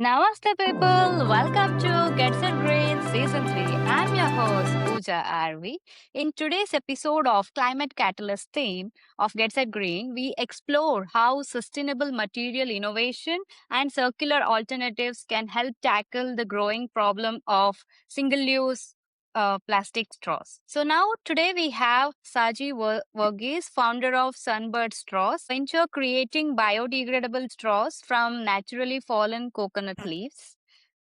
Namaste, people. Welcome to Get Set Green Season 3. I'm your host, Pooja RV. In today's episode of Climate Catalyst theme of Get Set Green, we explore how sustainable material innovation and circular alternatives can help tackle the growing problem of single use plastic straws. So now today we have Saji Varghese, founder of Sunbird Straws, venture creating biodegradable straws from naturally fallen coconut leaves.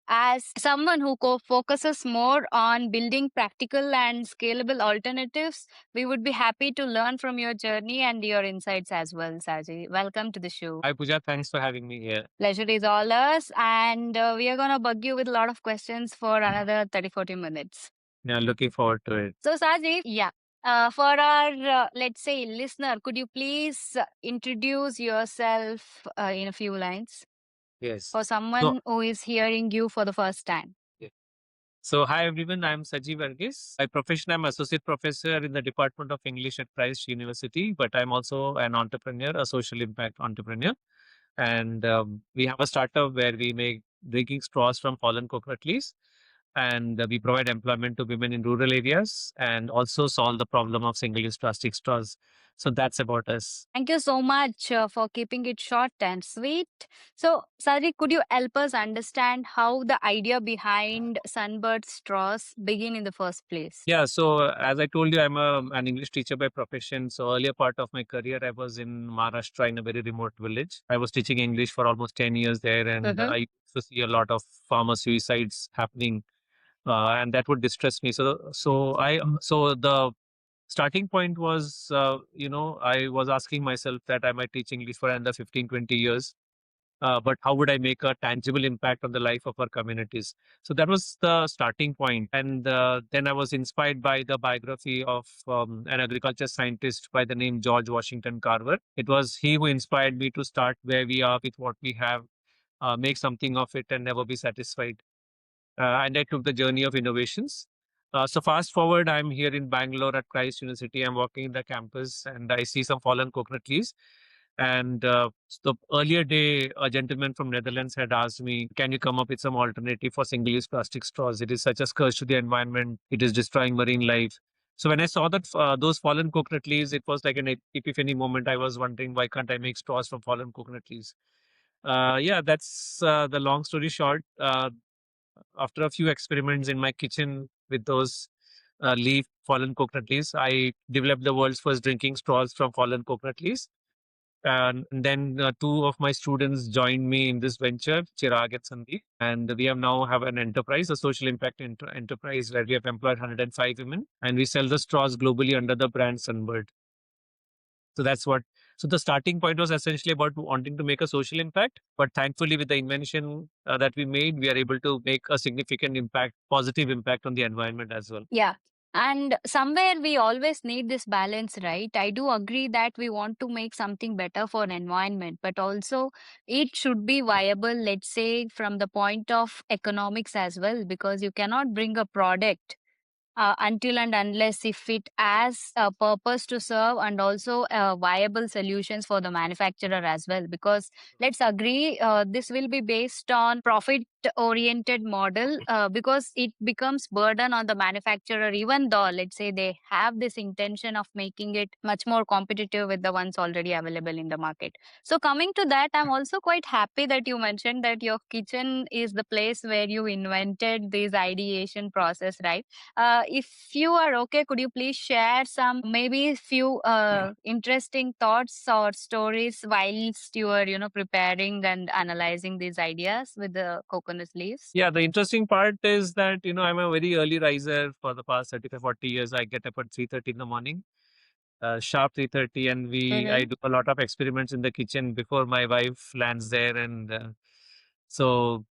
As someone who focuses more on building practical and scalable alternatives, we would be happy to learn from your journey and your insights as well, Saji. Welcome to the show. Hi, Pooja. Thanks for having me here. Pleasure is all ours, and we are going to bug you with a lot of questions for another 30-40 minutes. Yeah, looking forward to it. So, Saji, yeah. For our, let's say, listener, could you please introduce yourself in a few lines Yes. for So, someone who is hearing you for the first time? yeah. Hi everyone. I'm Saji Varghese. By profession, I'm associate professor in the Department of English at Christ University, but I'm also an entrepreneur, a social impact entrepreneur. And we have a startup where we make drinking straws from fallen coconut leaves. And we provide employment to women in rural areas and also solve the problem of single-use plastic straws. So that's about us. Thank you so much for keeping it short and sweet. So, Saji, could you help us understand how the idea behind Sunbird Straws begin in the first place? Yeah, so as I told you, an English teacher by profession. So earlier part of my career, I was in Maharashtra in a very remote village. I was teaching English for almost 10 years there, and I used to see a lot of farmer suicides happening, and that would distress me. So the starting point was, I was asking myself that I might teach English for another 15, 20 years, but how would I make a tangible impact on the life of our communities? So that was the starting point. And then I was inspired by the biography of an agriculture scientist by the name George Washington Carver. It was he who inspired me to start where we are with what we have, make something of it, and never be satisfied. And I took the journey of innovations. So fast forward, I'm here in Bangalore at Christ University. I'm walking in the campus and I see some fallen coconut leaves. And the earlier day, a gentleman from Netherlands had asked me, "Can you come up with some alternative for single-use plastic straws? It is such a scourge to the environment. It is destroying marine life." So when I saw that those fallen coconut leaves, it was like an epiphany moment. I was wondering, why can't I make straws from fallen coconut leaves? Yeah, that's the long story short. After a few experiments in my kitchen with those leaf fallen coconut leaves, I developed the world's first drinking straws from fallen coconut leaves. And then two of my students joined me in this venture, Chirag and Sandeep. And we have now have an enterprise, a social impact enterprise where we have employed 105 women and we sell the straws globally under the brand Sunbird. So that's what. So the starting point was essentially about wanting to make a social impact, but thankfully, with the invention that we made, we are able to make a significant impact, positive impact on the environment as well. Yeah. And somewhere we always need this balance, right? I do agree that we want to make something better for environment, but also it should be viable, let's say, from the point of economics as well, because you cannot bring a product until and unless if it has a purpose to serve and also viable solutions for the manufacturer as well, because let's agree this will be based on profit oriented model, because it becomes burden on the manufacturer, even though let's say they have this intention of making it much more competitive with the ones already available in the market. So coming to that, I'm also quite happy that you mentioned that your kitchen is the place where you invented this ideation process, right? If you are okay, could you please share some maybe few interesting thoughts or stories whilst you are, preparing and analyzing these ideas with the coconut leaves? Yeah, the interesting part is that, I'm a very early riser for the past 35, 40 years. I get up at 3:30 in the morning, sharp 3:30, and I Mm-hmm. do a lot of experiments in the kitchen before my wife lands there. And so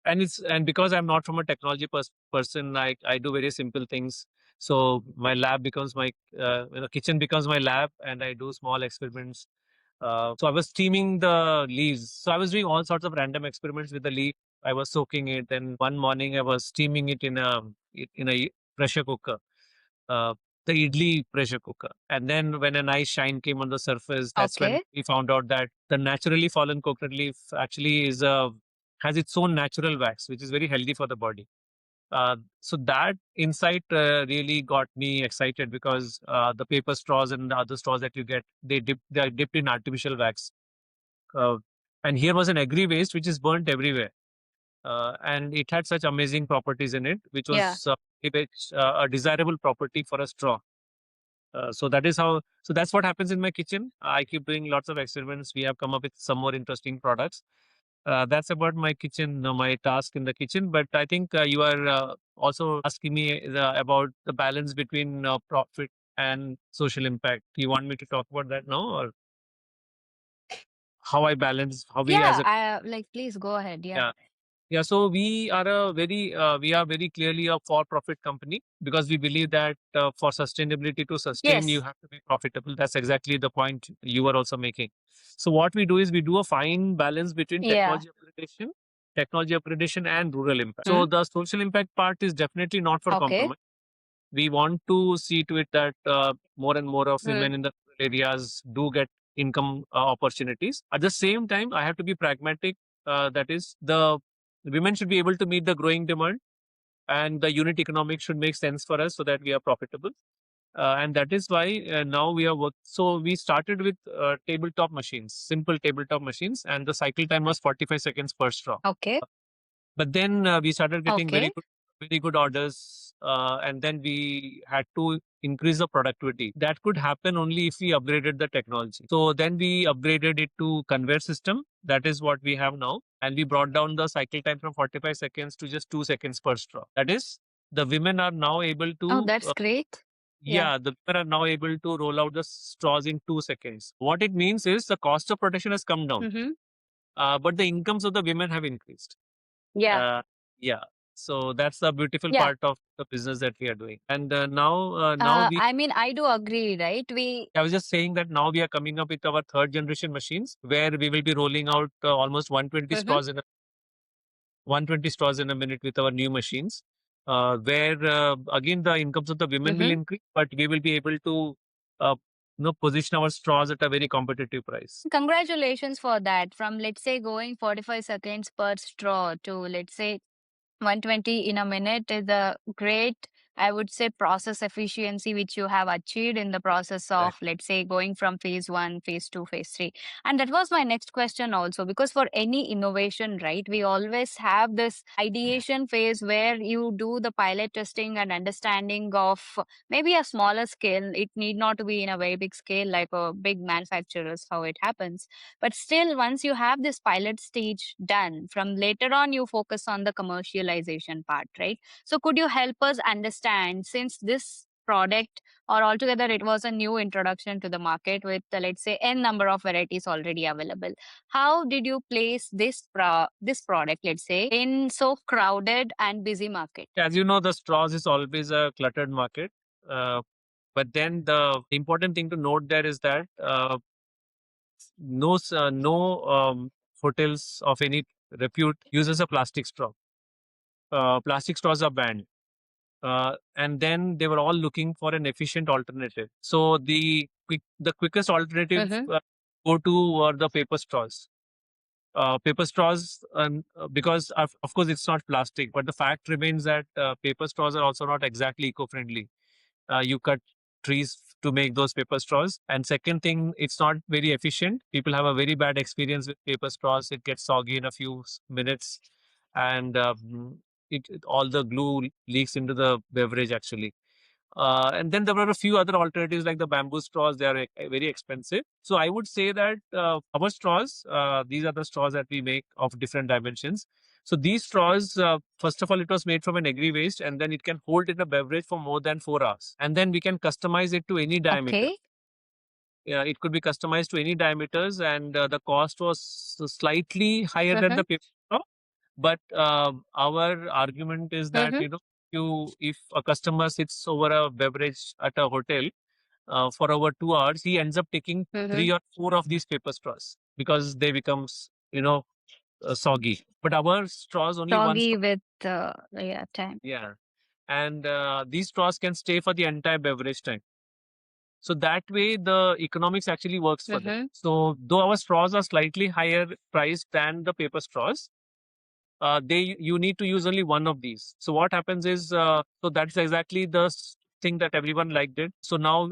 and because I'm not from a technology person, I do very simple things. So my lab becomes my kitchen becomes my lab, and I do small experiments. So I was steaming the leaves. So I was doing all sorts of random experiments with the leaf. I was soaking it, and one morning I was steaming it in a pressure cooker, uh, the idli pressure cooker. And then when a nice shine came on the surface, that's when Okay. we found out that the naturally fallen coconut leaf actually is a has its own natural wax, which is very healthy for the body. So that insight really got me excited because the paper straws and the other straws that you get, they are dipped in artificial wax. Uh, and here was an agri waste which is burnt everywhere. And it had such amazing properties in it, which Yeah. was a desirable property for a straw. So that is how. So that's what happens in my kitchen. I keep doing lots of experiments. We have come up with some more interesting products. That's about my kitchen, my task in the kitchen. But I think you are also asking me about the balance between profit and social impact. You want me to talk about that now, or how I balance, how we as Yeah, a like please go ahead. Yeah. yeah. Yeah, so we are very clearly a for-profit company because we believe that for sustainability to sustain, you Yes. have to be profitable. That's exactly the point you were also making. So what we do is we do a fine balance between Yeah. technology upgradation and rural impact. Hmm? So the social impact part is definitely not for Okay. compromise. We want to see to it that more and more of Hmm. women in the rural areas do get income opportunities. At the same time, I have to be pragmatic. That is, the women should be able to meet the growing demand, and the unit economics should make sense for us so that we are profitable. And that is why now we are work. So we started with tabletop machines, simple tabletop machines, and the cycle time was 45 seconds per straw. Okay. But then we started getting Okay. very good orders, and then we had to increase the productivity. That could happen only if we upgraded the technology. So then we upgraded it to conveyor system. That is what we have now, and we brought down the cycle time from 45 seconds to just 2 seconds per straw. That is, the women are now able Oh, to. that's great. Yeah. Yeah, the women are now able to roll out the straws in 2 seconds. What it means is the cost of production has come down, Mm-hmm. but the incomes of the women have increased. Yeah. Uh, yeah. So that's the beautiful Yeah. part of the business that we are doing. And now we, I mean, I do agree, right? We. I was just saying that now we are coming up with our third generation machines where we will be rolling out almost 120 Mm-hmm. straws in 120 straws in a minute with our new machines. Where again the incomes of the women will Mm-hmm. increase, but we will be able to uh, position our straws at a very competitive price. Congratulations for that. From let's say going 45 seconds per straw to let's say 120 in a minute is a great, I would say, process efficiency which you have achieved in the process Right. of, let's say, going from phase one, phase two, phase three. And that was my next question also, because for any innovation, right, we always have this ideation phase where you do the pilot testing and understanding of maybe a smaller scale. It need not to be in a very big scale like a big manufacturers, how it happens. But still, once you have this pilot stage done, from later on, you focus on the commercialization part, right? So, could you help us understand, since this product or altogether it was a new introduction to the market with let's say n number of varieties already available, how did you place this product, let's say, in so crowded and busy market? As you know, the straws is always a cluttered market. Uh, but then the important thing to note there is that no hotels of any repute uses a plastic straw. Plastic straws are banned. And then they were all looking for an efficient alternative. So the quickest alternative Mm-hmm. go to were the paper straws. Paper straws, because of course it's not plastic, but the fact remains that paper straws are also not exactly eco-friendly. You cut trees to make those paper straws, and second thing, it's not very efficient. People have a very bad experience with paper straws. It gets soggy in a few minutes, and all the glue leaks into the beverage actually. And then there were a few other alternatives like the bamboo straws. They are very expensive. So I would say that our straws, these are the straws that we make of different dimensions. So these straws, first of all, it was made from an agri waste, and then it can hold in a beverage for more than 4 hours. And then we can customize it to any diameter. Okay. It could be customized to any diameters, and the cost was slightly higher than Mm-hmm. the paper straw. But our argument is that Mm-hmm. if a customer sits over a beverage at a hotel for over 2 hours, he ends up taking Mm-hmm. 3 or 4 of these paper straws because they becomes soggy. But our straws only one Soggy straw. with yeah, time. Yeah, and these straws can stay for the entire beverage time. So that way, the economics actually works for them. Mm-hmm. So though our straws are slightly higher priced than the paper straws, you need to use only one of these. So what happens is, so that's exactly the thing that everyone liked it. So now,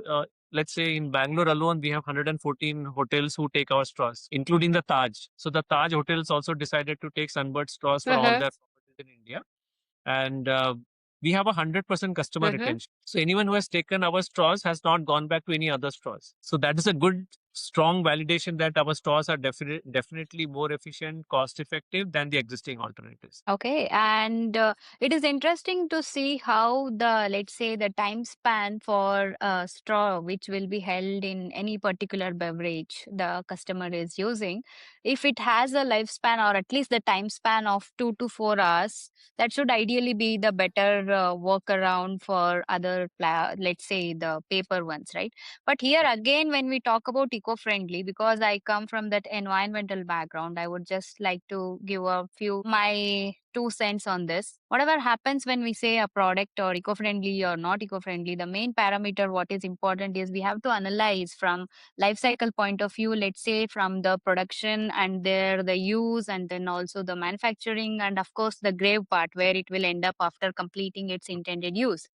let's say in Bangalore alone, we have 114 hotels who take our straws, including the Taj. So the Taj hotels also decided to take Sunbird straws for all Mm-hmm. their properties in India. And we have 100% customer Mm-hmm. retention. So anyone who has taken our straws has not gone back to any other straws. So that is a good, strong validation that our straws are definitely more efficient, cost effective than the existing alternatives. Okay, and it is interesting to see how the, let's say, the time span for straw, which will be held in any particular beverage the customer is using, if it has a lifespan or at least the time span of 2 to 4 hours, that should ideally be the better workaround for other, let's say, the paper ones, right? But here again, when we talk about eco-friendly, because I come from that environmental background, I would just like to give a few my 2 cents on this. Whatever happens when we say a product or eco-friendly or not eco-friendly, the main parameter what is important is we have to analyze from life cycle point of view, let's say from the production and there the use and then also the manufacturing and of course the grave part where it will end up after completing its intended use.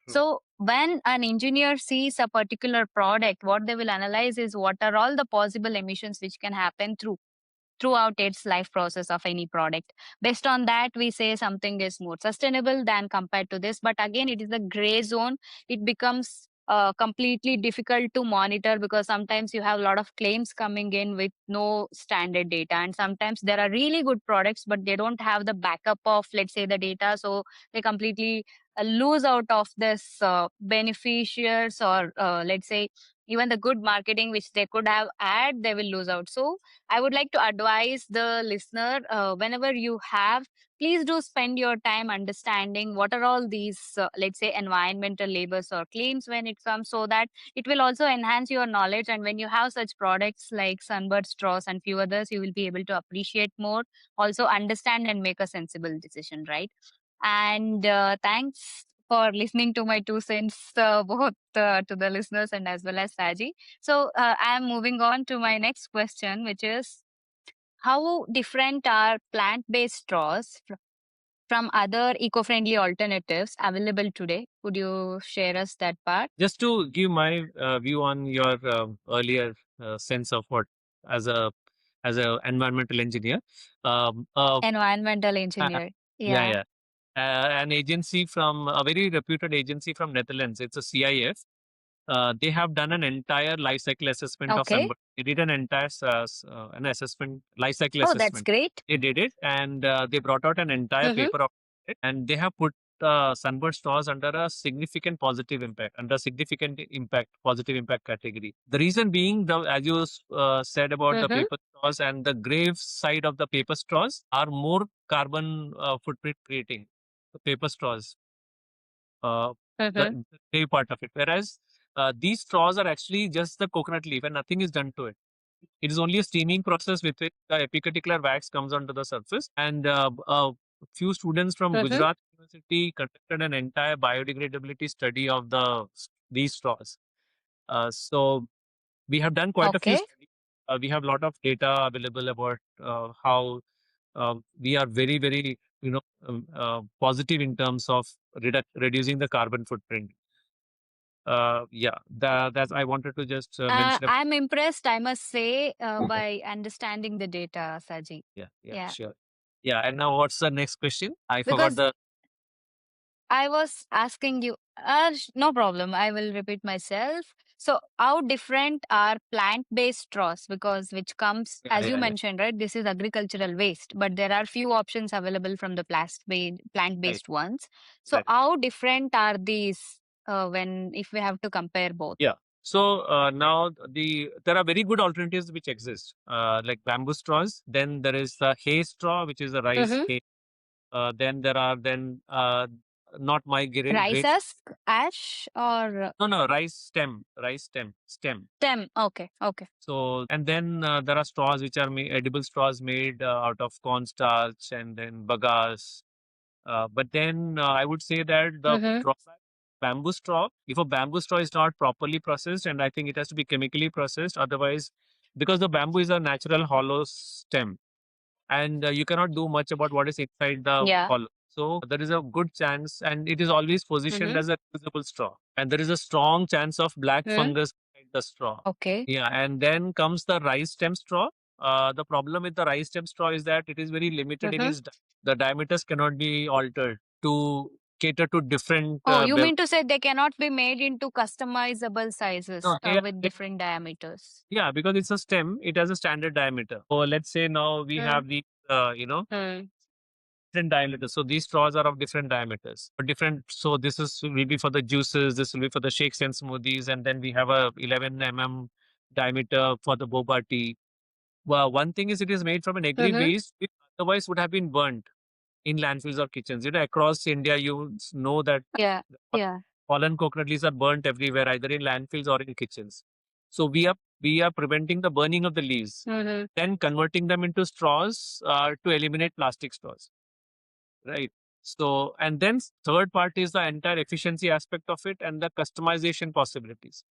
True. So when an engineer sees a particular product, what they will analyze is what are all the possible emissions which can happen throughout its life process of any product. Based on that, we say something is more sustainable than compared to this. But again, it is a gray zone. It becomes completely difficult to monitor because sometimes you have a lot of claims coming in with no standard data. And sometimes there are really good products, but they don't have the backup of, let's say, the data. So they completely lose out of this beneficiaries or, let's say, even the good marketing which they could have had, they will lose out. So I would like to advise the listener whenever you have, please do spend your time understanding what are all these, let's say, environmental labels or claims when it comes, so that it will also enhance your knowledge. And when you have such products like Sunbird Straws and few others, you will be able to appreciate more, also understand and make a sensible decision, right? And thanks for listening to my 2 cents, both to the listeners and as well as Saji. So I am moving on to my next question, which is how different are plant-based straws from other eco-friendly alternatives available today? Could you share us that part? Just to give my view on your earlier sense of what, as a environmental engineer, um, uh, Environmental engineer. yeah, Yeah. yeah, an agency from a very reputed agency from Netherlands. It's a CIF. They have done an entire life cycle assessment of Okay. Sunbird. They did an entire an assessment, life cycle Oh, that's assessment. great. They did it, and they brought out an entire Mm-hmm. paper of it, and they have put Sunbird straws under a significant positive impact, under significant impact, positive impact category. The reason being, the as you said about the Mm-hmm. paper straws and the grave side of the paper straws are more carbon footprint creating. The paper straws, uh, Mm-hmm. the grave part of it, whereas these straws are actually just the coconut leaf and nothing is done to it. It is only a steaming process with which the epicuticular wax comes onto the surface. And a few students from Mm-hmm. Gujarat University conducted an entire biodegradability study of these straws. So we have done quite a few Okay. studies. We have a lot of data available about how we are very, very, positive in terms of reducing the carbon footprint. Yeah, that's I wanted to just mention. I'm impressed, I must say, by understanding the data, Saji. Yeah, yeah, Yeah. sure. Yeah, and now what's the next question? I forgot Because the. I was asking you, no problem. I will repeat myself. So, how different are plant-based straws? Because which comes, Yeah, as you yeah, yeah. mentioned, right? This is agricultural waste, but there are few options available from the Right, plant-based ones. So, exactly. how different are these when if we have to compare both? Yeah. So now there are very good alternatives which exist, like bamboo straws. Then there is the hay straw, which is a rice Mm-hmm. hay. Then there are not my Rice grain. husk, ash, or No, no, rice stem. stem? Okay, okay. So, and then there are straws which are edible straws made out of cornstarch and then bagasse. But then I would say that the Mm-hmm. drawback bamboo straw, if a bamboo straw is not properly processed, and I think it has to be chemically processed, otherwise, because the bamboo is a natural hollow stem. and you cannot do much about what is inside the Yeah. column. So there is a good chance, and it is always positioned Mm-hmm. as a reusable straw. And there is a strong chance of black Mm. fungus inside the straw. Okay. Yeah, and then comes the rice stem straw. The problem with the rice stem straw is that it is very limited in Mm-hmm. its the diameters cannot be altered to cater to different Oh, you mean to say they cannot be made into customizable sizes no, they are, with different diameters? yeah, because it's a stem, it has a standard diameter. So let's say now we Mm. have the Mm. different diameters. So these straws are of different diameters. But different. So this is will be for the juices. This will be for the shakes and smoothies, and then we have a 11 mm diameter for the boba tea. Well, one thing is it is made from an agri Mm-hmm. waste, which otherwise would have been burnt in landfills or kitchens. Across India, know that Yeah. the Yeah. fallen coconut leaves are burnt everywhere, either in landfills or in kitchens. So we are preventing the burning of the leaves, Mm-hmm. then converting them into straws to eliminate plastic straws. Right. So, and then third part is the entire efficiency aspect of it and the customization possibilities.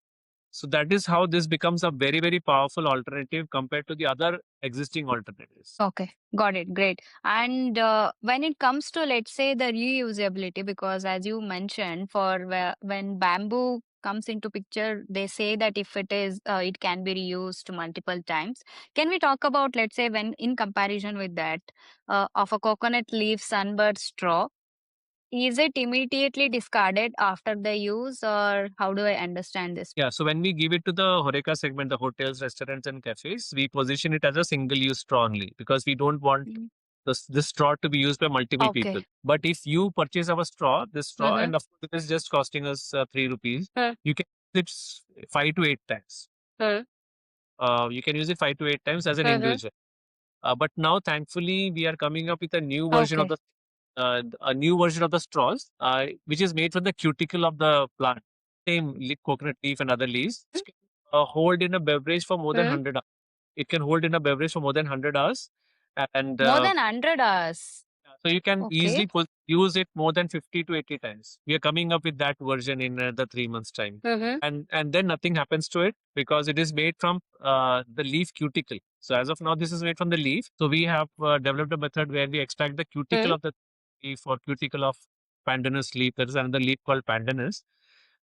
So that is how this becomes a very, very powerful alternative compared to the other existing alternatives. Okay, got it. Great. And when it comes to, let's say, the reusability, because as you mentioned, for when bamboo comes into picture, they say that if it is, it can be reused multiple times. Can we talk about, let's say, when in comparison with that, of a coconut leaf sunbird straw? Is it immediately discarded after the use, or how do I understand this? Yeah. So when we give it to the Horeca segment, the hotels, restaurants, and cafes, we position it as a single use straw only because we don't want Mm. this straw to be used by multiple people. Okay. But if you purchase our straw, this straw, Mm-hmm. and of course it is just costing us 3 rupees, Mm. you can use it 5 to 8 times. Mm. You can use it 5 to 8 times as an Mm-hmm. individual. But now, thankfully, we are coming up with Okay. a new version of the straws, which is made from the cuticle of the plant, same coconut leaf and other leaves. Which can, hold in a beverage for more than Mm. 100 hours. It can hold in a beverage for more than 100 hours, and More than 100 hours. so you can Okay. easily use it more than 50 to 80 times. We are coming up with that version in the 3 months time. Mm-hmm. And then nothing happens to it because it is made from the leaf cuticle. So as of now, this is made from the leaf. So we have developed a method where we extract the cuticle Mm. of the leaf or cuticle of pandanus leaf. There is another leaf called pandanus,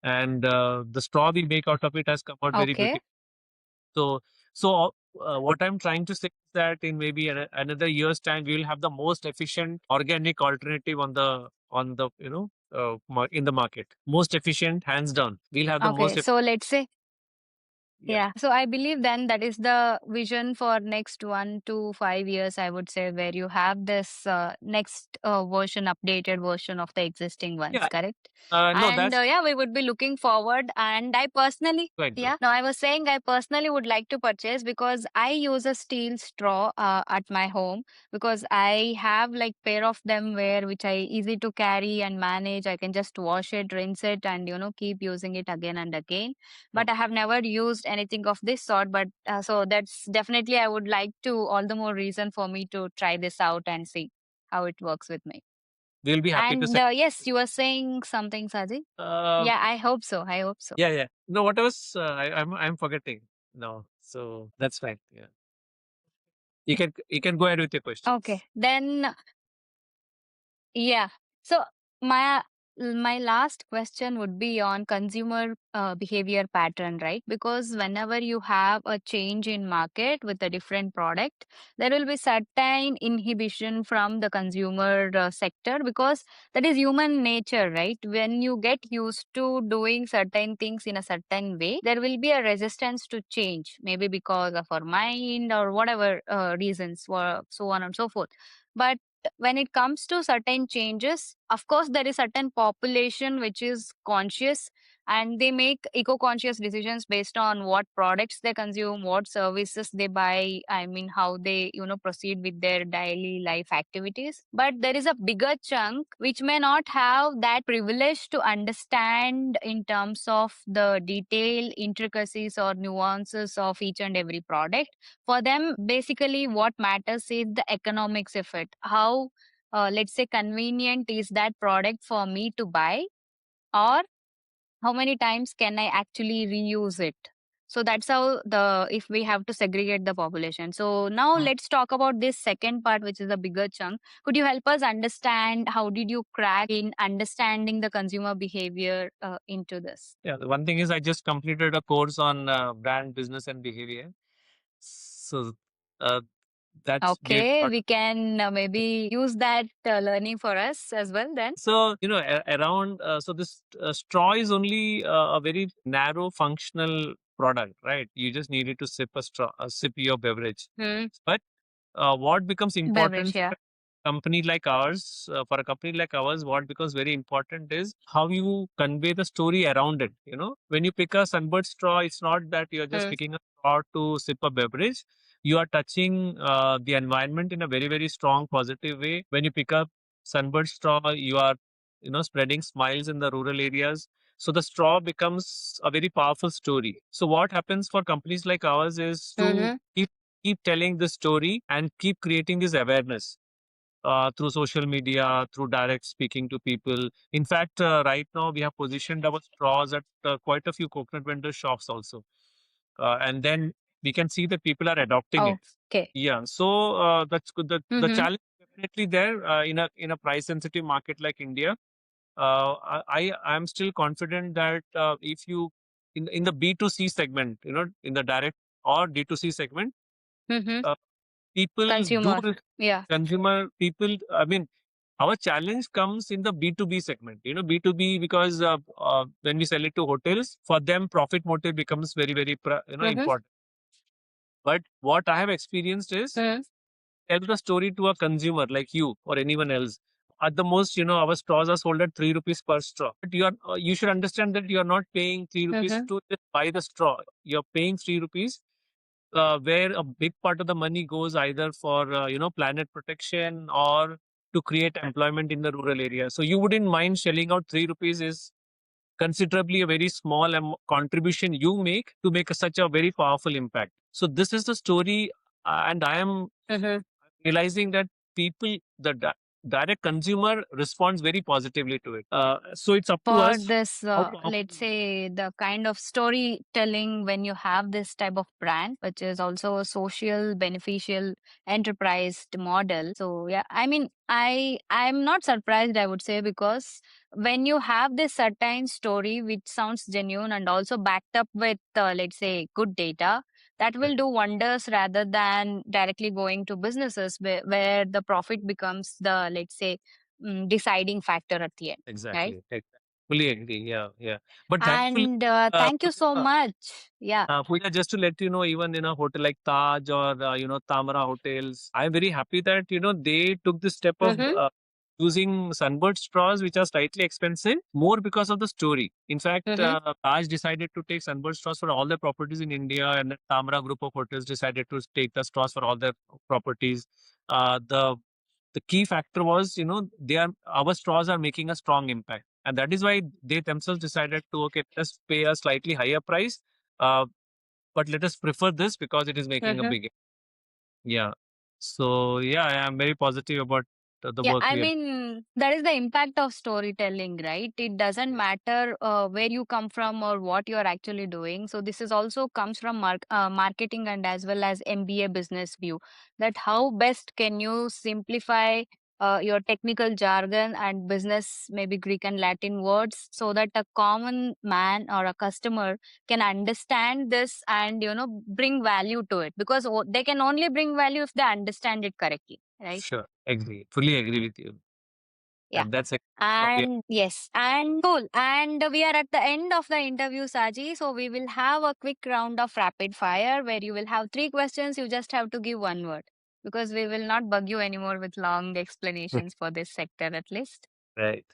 and the straw we make out of it has come out very Okay. beautiful. So, so what I'm trying to say is that in maybe another year's time, we will have the most efficient organic alternative on the in the market. Most efficient, hands down. We'll have the Okay. most. So let's say, Yeah. yeah. So I believe then that is the vision for next 1 to 5 years, I would say, where you have this next version, updated version of the existing ones, Yeah. correct? No, And that's yeah, we would be looking forward. And I personally, quite good. yeah, no, I was saying I personally would like to purchase because I use a steel straw at my home because I have like pair of them where which I easy to carry and manage. I can just wash it, rinse it, and keep using it again and again. No, But I have never used anything of this sort. But so that's definitely I would like to, all the more reason for me to try this out and see how it works with me. we'll be happy to And send. yes, you were saying something, Saji. Uh, Yeah, I hope so. I hope so. yeah, yeah. No, what I was I'm forgetting. No, so that's fine. Yeah, you can go ahead with your Okay. questions. Then yeah. So my my last question would be on consumer behavior pattern, right? Because whenever you have a change in market with a different product, there will be certain inhibition from the consumer sector because that is human nature, right? When you get used to doing certain things in a certain way, there will be a resistance to change, maybe because of our mind or whatever reasons, so on and so forth. But when it comes to certain changes, of course there is certain population which is conscious and they make eco-conscious decisions based on what products they consume, what services they buy, I mean how they proceed with their daily life activities. But there is a bigger chunk which may not have that privilege to understand in terms of the detail, intricacies or nuances of each and every product. For them, basically, what matters is the economics of it. How, let's say, convenient is that product for me to buy, or how many times can I actually reuse it? So that's how the if we have to segregate the population. So now let's talk about this second part, which is a bigger chunk. Could you help us understand how did you crack in understanding the consumer behavior into this? Yeah, the one thing is I just completed a course on brand business and behavior. So uh, that's gave Okay, a lot. we can maybe use that learning for us as well then. So, around, so this straw is only a very narrow functional product, right? You just needed to sip a straw, sip your beverage. Hmm. But what becomes Beverage, important yeah. for a company like ours, what becomes very important is how you convey the story around it. When you pick a Sunbird straw, it's not that you're just Hmm. picking a straw to sip a beverage. You are touching the environment in a very, very strong, positive way. When you pick up Sunbird straw, you are, spreading smiles in the rural areas. So the straw becomes a very powerful story. So what happens for companies like ours is to Mm-hmm. keep telling the story and keep creating this awareness through social media, through direct speaking to people. In fact, right now we have positioned our straws at quite a few coconut vendor shops also, and then we can see that people are adopting it. Okay. Yeah, so that's good. The Mm-hmm. challenge is definitely there in a price sensitive market like India. I am still confident that if you in the B2C segment, in the direct or D2C segment, Mm-hmm. uh, people do Consumer. Yeah. consumer people. I mean, our challenge comes in the B2B segment. B2B because when we sell it to hotels, for them profit motive becomes very very Mm-hmm. important. But what I have experienced is Mm-hmm. tell the story to a consumer like you or anyone else. At the most, our straws are sold at 3 rupees per straw. But you should understand that you are not paying 3 rupees Mm-hmm. to just buy the straw. You're paying 3 rupees, where a big part of the money goes either for planet protection or to create employment in the rural area. So you wouldn't mind shelling out 3 rupees is considerably a very small contribution you make to make such a very powerful impact. So this is the story, and I am Mm-hmm. realizing that people, the direct consumer responds very positively to it. So it's up to For us this, how powerful. let's say, the kind of storytelling when you have this type of brand, which is also a social, beneficial, enterprise model. So yeah, I mean, I'm not surprised. I would say because when you have this certain story which sounds genuine and also backed up with, let's say, good data, that will do wonders rather than directly going to businesses where the profit becomes the, let's say, deciding factor at the end, right? Exactly. Exactly. Fully agree. Yeah, yeah. But thankfully, And thank you so Pooja, much. Yeah. Pooja, just to let you know, even in a hotel like Taj or Tamara hotels, I'm very happy that they took the step of Mm-hmm. using Sunbird straws, which are slightly expensive, more because of the story. In fact, Mm-hmm. Taj decided to take Sunbird straws for all their properties in India, and the Tamara group of hotels decided to take the straws for all their properties. The key factor was, our straws are making a strong impact, and that is why they themselves decided to, okay, let's pay a slightly higher price, uh, but let us prefer this because it is making a Mm-hmm. big. Yeah. So yeah, I am very positive about the Yeah, work I we are. mean, that is the impact of storytelling, right? It doesn't matter where you come from or what you are actually doing. So this is also comes from marketing and as well as MBA business view. That how best can you simplify your technical jargon and business, maybe Greek and Latin words, so that a common man or a customer can understand this and bring value to it because they can only bring value if they understand it correctly, right? Sure, agree, fully agree with you, Yeah. and that's what we are. And yes, and cool. And we are at the end of the interview, Saji. So we will have a quick round of rapid fire where you will have three questions. You just have to give one word because we will not bug you anymore with long explanations for this sector at least. Right.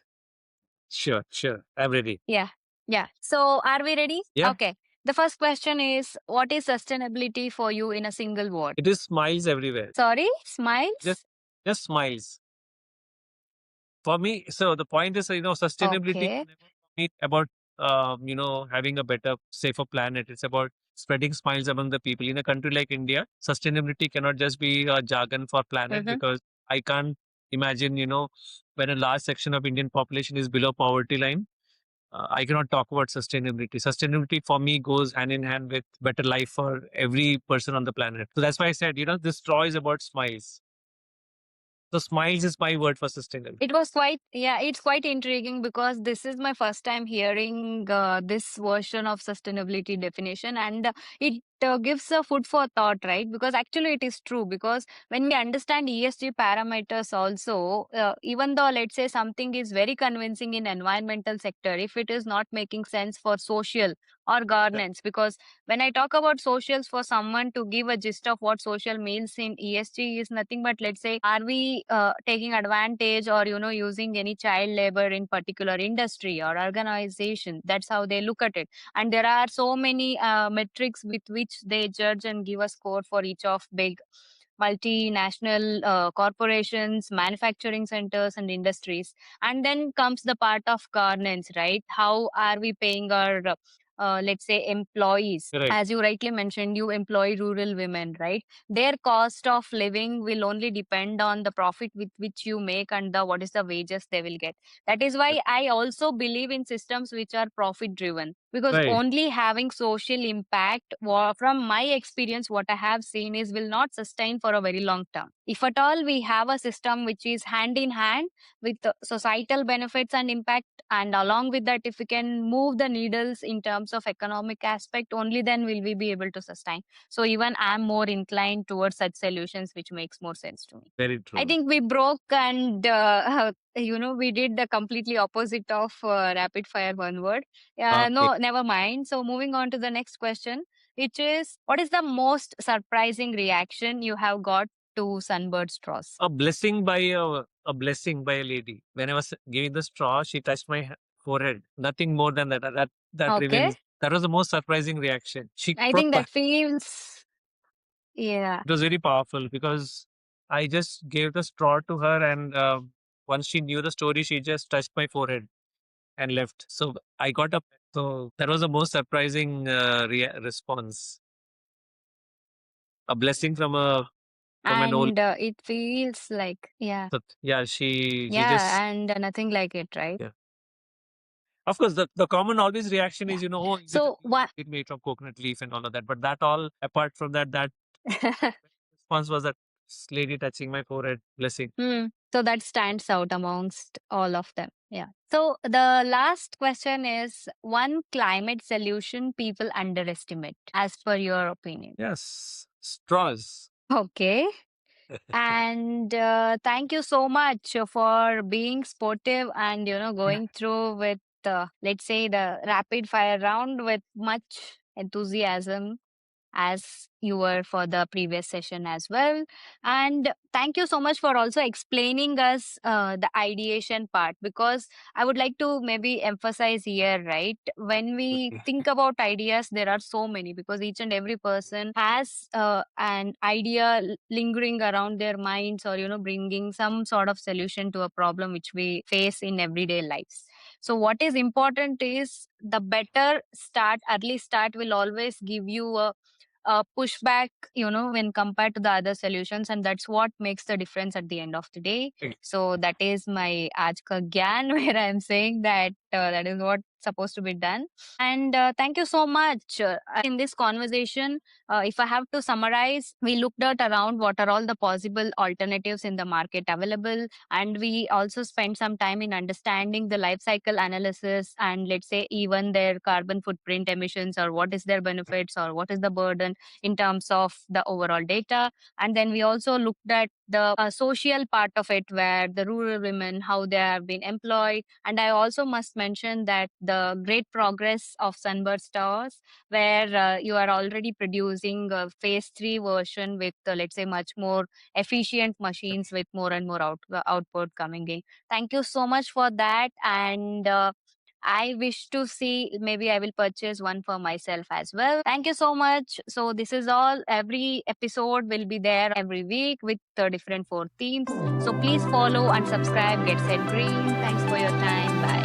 Sure, sure. I'm ready. Yeah. Yeah. So are we ready? Yeah, Okay. The first question is what is sustainability for you in a single word? it is smiles everywhere. Sorry, Just, smiles? just smiles. For me, so the point is, sustainability is Okay. never for me about, having a better, safer planet. It's about spreading smiles among the people. In a country like India, sustainability cannot just be a jargon for planet, Mm-hmm. because I can't imagine, when a large section of Indian population is below poverty line. I cannot talk about sustainability. Sustainability for me goes hand in hand with better life for every person on the planet. So that's why I said, this straw is about smiles. So smiles is my word for sustainability. It was quite, yeah, it's quite intriguing because this is my first time hearing this version of sustainability definition, and it gives a food for thought, right? Because actually it is true. Because when we understand ESG parameters, also, even though let's say something is very convincing in environmental sector, if it is not making sense for social or governance, because when I talk about socials, for someone to give a gist of what social means in ESG is nothing but, let's say, are we taking advantage or, using any child labor in particular industry or organization? That's how they look at it. And there are so many metrics with which they judge and give a score for each of big multinational corporations, manufacturing centers, and industries. And then comes the part of governance, right? How are we paying our let's say employees? Right. As you rightly mentioned, you employ rural women, right? Their cost of living will only depend on the profit with which you make and the what is the wages they will get. That is why I also believe in systems which are profit driven, because Right. only having social impact, from my experience, what I have seen is will not sustain for a very long term. If at all we have a system which is hand in hand with the societal benefits and impact, and along with that, if we can move the needles in terms of economic aspect, only then will we be able to sustain. So even I'm more inclined towards such solutions, which makes more sense to me. Very I true. think we broke and we did the completely opposite of rapid fire one word. Okay. No, never mind. So moving on to the next question, which is, what is the most surprising reaction you have got to Sunbird Straws? A blessing by a lady. When I was giving the straw, she touched my forehead. Nothing more than that. That Okay, reveals. That was the most surprising reaction. She I think proper. that feels, yeah. It was very powerful because I just gave the straw to her, and once she knew the story, she just touched my forehead and left. So I got up. So that was the most surprising response. A blessing from an old. And it feels like, yeah, Yeah, she just. yeah, and nothing like it, right? Yeah. Of course, the common always reaction Yeah. is, oh, is it So what? made from coconut leaf and all of that. But that all, apart from that, that response was that lady touching my forehead, blessing. So that stands out amongst all of them. Yeah. So the last question is, one climate solution people underestimate, as per your opinion. Yes, straws. Okay. And thank you so much for being sportive and going through with let's say the rapid fire round with much enthusiasm, as you were for the previous session as well. And thank you so much for also explaining us the ideation part, because I would like to maybe emphasize here, right? When we think about ideas, there are so many, because each and every person has an idea lingering around their minds, or bringing some sort of solution to a problem which we face in everyday lives. So what is important is the better start, early start will always give you a pushback, when compared to the other solutions. And that's what makes the difference at the end of the day. So that is my aaj ka gyan, where I'm saying that that is what's supposed to be done. And thank you so much. In this conversation, if I have to summarize, we looked at around what are all the possible alternatives in the market available, and we also spent some time in understanding the life cycle analysis, and let's say even their carbon footprint emissions, or what is their benefits, or what is the burden in terms of the overall data. And then we also looked at the social part of it, where the rural women, how they have been employed. And I also must mention that the great progress of Sunburst Stores, where you are already producing a phase 3 version with, let's say, much more efficient machines with more and more output coming in. Thank you so much for that. And I wish to see, maybe I will purchase one for myself as well. Thank you so much. So, this is all. Every episode will be there every week with different 4 themes. So, please follow and subscribe. Get Set Green. Thanks for your time. Bye.